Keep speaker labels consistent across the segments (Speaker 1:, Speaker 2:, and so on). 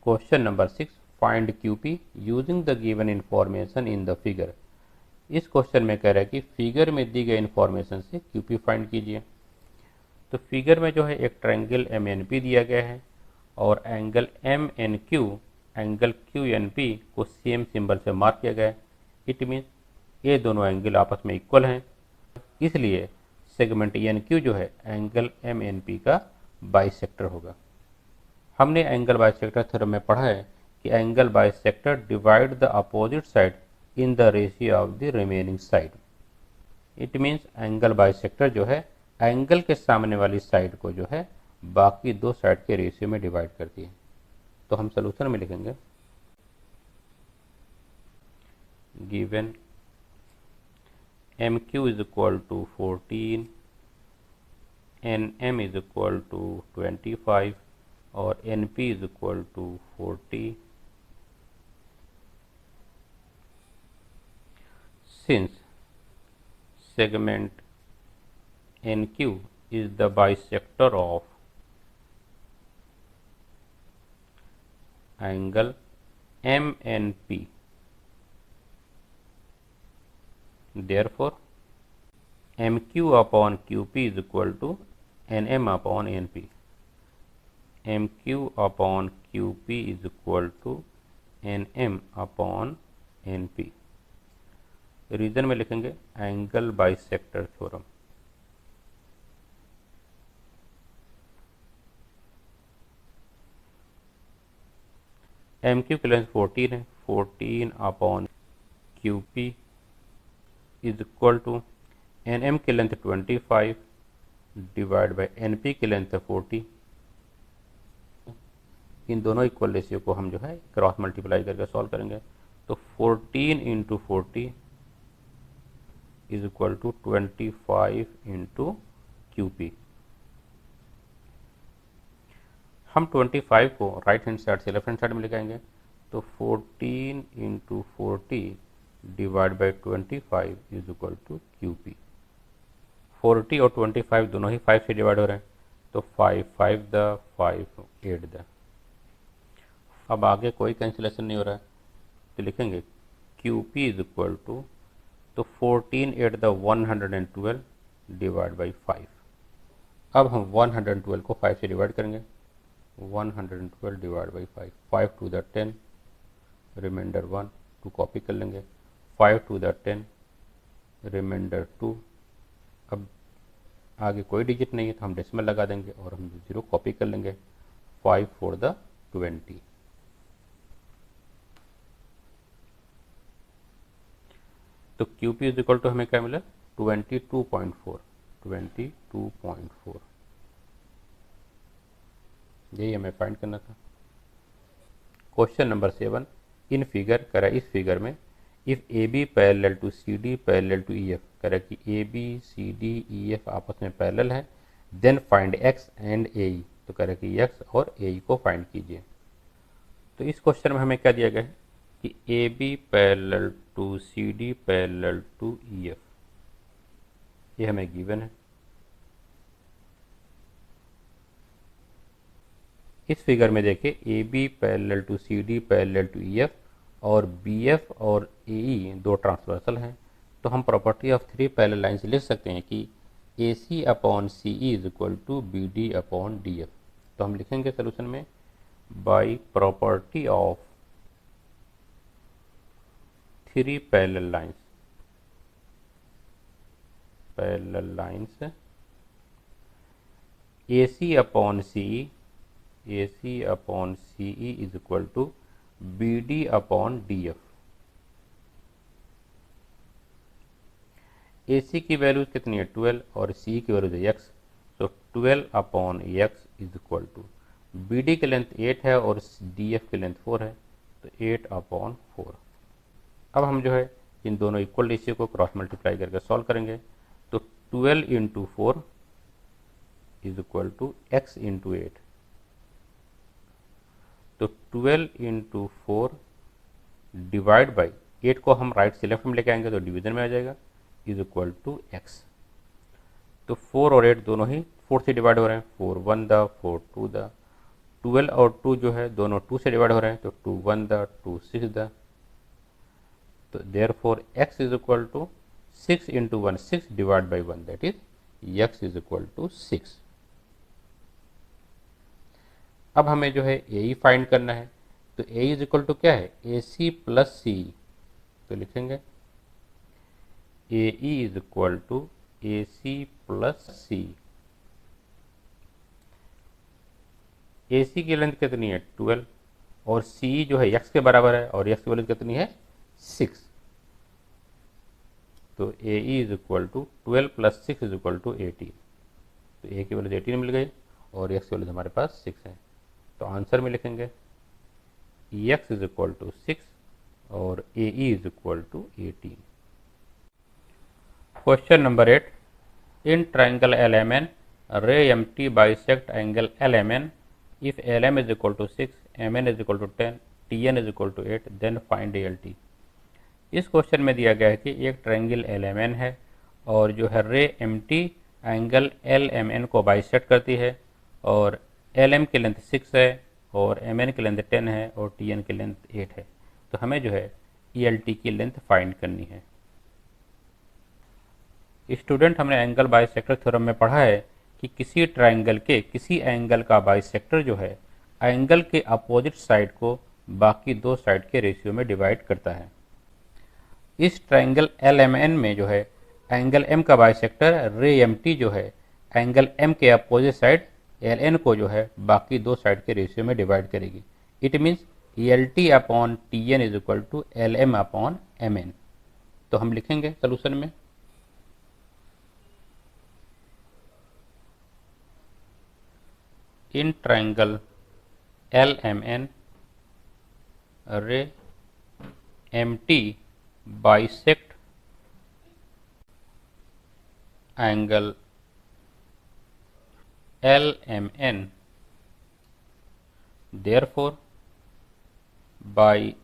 Speaker 1: Question number 6, find QP using the given information in the figure. इस question में कह रहा है कि फिगर में दी गई इंफॉर्मेशन से QP फाइंड कीजिए। तो फिगर में जो है एक ट्रायंगल MNP दिया गया है और एंगल MNQ एंगल QNP को सेम सिंबल से मार्क किया गया है। इट मीन्स ये दोनों एंगल आपस में इक्वल हैं, इसलिए सेगमेंट NQ जो है एंगल MNP का बाइसेक्टर होगा। हमने एंगल बाइसेक्टर थ्योरम में पढ़ा है कि angle bisector divide the opposite side in the ratio of the remaining side. It means angle bisector जो है एंगल के सामने वाली साइड को जो है बाकी दो साइड के रेशियो में डिवाइड करती है। तो हम सोल्यूशन में लिखेंगे given MQ is equal to 14, NM is equal to 25 और NP is equal to 40। Since segment NQ is the bisector of angle MNP, therefore MQ upon QP is equal to NM upon NP. MQ upon QP is equal to NM upon NP। Reason में लिखेंगे angle bisector theorem. MQ की length 14 है, 14 upon QP is equal to NM की length 25 divide by NP की length 40। इन दोनों equal ratio को हम जो है क्रॉस मल्टीप्लाई करके सॉल्व करेंगे। तो 14 into 40 is equal to 25 into QP। हम 25 को राइट हैंड साइड से लेफ्ट हैंड साइड में लेके तो 14 into 40 divide by 25 is equal to QP। 40 और 25 दोनों ही 5 से डिवाइड हो रहे हैं, तो 5 5 द 5 8 द। अब आगे कोई कैंसिलेशन नहीं हो रहा है, तो लिखेंगे QP इज इक्वल टू, तो 14 8 द 112 डिवाइड बाई 5। अब हम 112 को 5 से डिवाइड करेंगे, 112 डिवाइड बाई 5, 5 टू द 10 रिमाइंडर 1, 2 कॉपी कर लेंगे, 5 टू द 10 रिमाइंडर 2। अब आगे कोई डिजिट नहीं है तो हम डेसिमल लगा देंगे और हम 0 कॉपी कर लेंगे, 5 4 द 20। तो QP इज इक्वल टू हमें क्या मिला 22.4, 22.4। यही हमें फाइंड करना था। क्वेश्चन नंबर 7, इन फिगर करा, इस फिगर में if AB parallel to CD parallel to EF, करा कि AB CD EF आपस में पैरेलल है, then find X and AE। तो करा कि X और AE को फाइंड कीजिए। तो इस क्वेश्चन में हमें क्या दिया गया है कि AB parallel to CD parallel to EF, ये हमें गिवन है। इस फिगर में देखिए AB parallel to CD parallel to EF और BF और AE दो ट्रांसवर्सल हैं। तो हम प्रॉपर्टी ऑफ 3 पैरेलल लाइंस लिख सकते हैं कि AC upon CE is equal to BD upon DF। तो हम लिखेंगे सोल्यूशन में by property of 3 parallel lines AC upon CE is equal to BD upon DF। AC की वैल्यू कितनी है 12 और CE की वैल्यू है X, तो 12 upon X is equal to BD की लेंथ 8 है और DF की लेंथ 4 है, तो 8 अपॉन 4। अब हम जो है इन दोनों इक्वल रेशियो को क्रॉस मल्टीप्लाई करके सॉल्व करेंगे। तो 12 into 4 is equal to X into 8। तो 12 इंटू 4 डिवाइड बाई 8 को हम राइट से लेफ्ट में लेके आएंगे तो डिवीजन में आ जाएगा, इज इक्वल टू X। तो 4 और 8 दोनों ही 4 से डिवाइड हो रहे हैं, 4 1 द 4 2 द, 12 और 2 जो है दोनों 2 से डिवाइड हो रहे हैं, तो 2 1 द 2 6 द, तो therefore x is equal to 6 into 1 6 divide by 1, that is x is equal to 6। अब हमें जो है ए ई फाइंड करना है, तो ए इज इक्वल टू क्या है, ए सी प्लस सी, तो लिखेंगे A E is equal to A C plus C. A C की लेंथ कितनी है 12 और सी जो है x के बराबर है और x की वैल्यू कितनी है 6, तो A E is equal to 12 प्लस 6 इज इक्वल टू 18, तो ए की वैल्यू 18 मिल गई और x की वैल्यू हमारे पास 6 है, तो आंसर में लिखेंगे x इज इक्वल टू 6 और A E is equal to 18। Question number 8, in triangle LMN ray MT bisect angle LMN if LM is equal to 6, MN is equal to 10, TN is equal to 8, then find ALT। इस question में दिया गया है कि एक triangle LMN है और जो है रे MT एंगल LMN को बाइसेक्ट करती है और LM की लेंथ 6 है और MN की लेंथ 10 है और TN की लेंथ 8 है, तो हमें जो है ELT की लेंथ फाइंड करनी है। स्टूडेंट, हमने एंगल बाइसेक्टर थ्योरम में पढ़ा है कि किसी ट्रायंगल के किसी एंगल का बाइसेक्टर जो है एंगल के अपोजिट साइड को बाकी दो साइड के रेशियो में डिवाइड करता है। इस ट्रायंगल LMN में जो है एंगल M का बाइसेक्टर रे MT जो है एंगल M के अपोजिट साइड LN को जो है बाकी दो साइड के रेशियो में डिवाइड करेगी। It means ELT upon TN is equal to LM upon MN। तो हम लिखेंगे सोल्यूशन में in triangle LMN ray MT bisect angle LMN, therefore by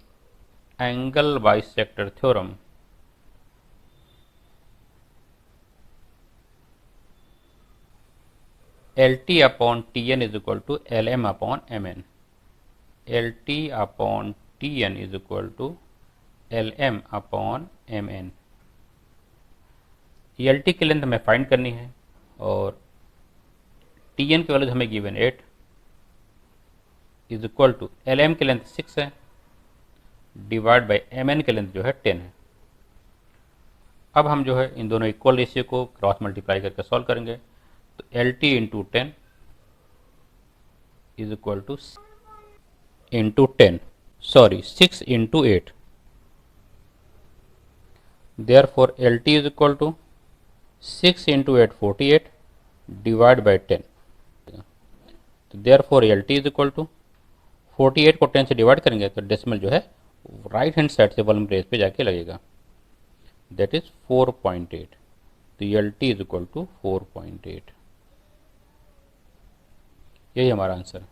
Speaker 1: angle bisector theorem LT upon TN is equal to LM upon MN, LT upon TN is equal to LM upon MN। ELT की लेंथ हमें find करनी है और TN की value हमें given 8 is equal to LM की length 6 है डिवाइड बाई MN की लेंथ जो है 10 है। अब हम जो है इन दोनों इक्वल रेशियो को क्रॉस मल्टीप्लाई करके सॉल्व करेंगे, तो LT into 10 is equal to into 10 sorry 6 into 8, therefore LT is equal to 6 into 8 48 divide by 10, तो therefore LT is equal to 48 को 10 से डिवाइड करेंगे तो डेसिमल जो है राइट हैंड साइड से वॉल्यूम प्लेस पे जाके लगेगा, दैट इज 4.8, तो LT इज इक्वल टू 4.8। यही हमारा आंसर है।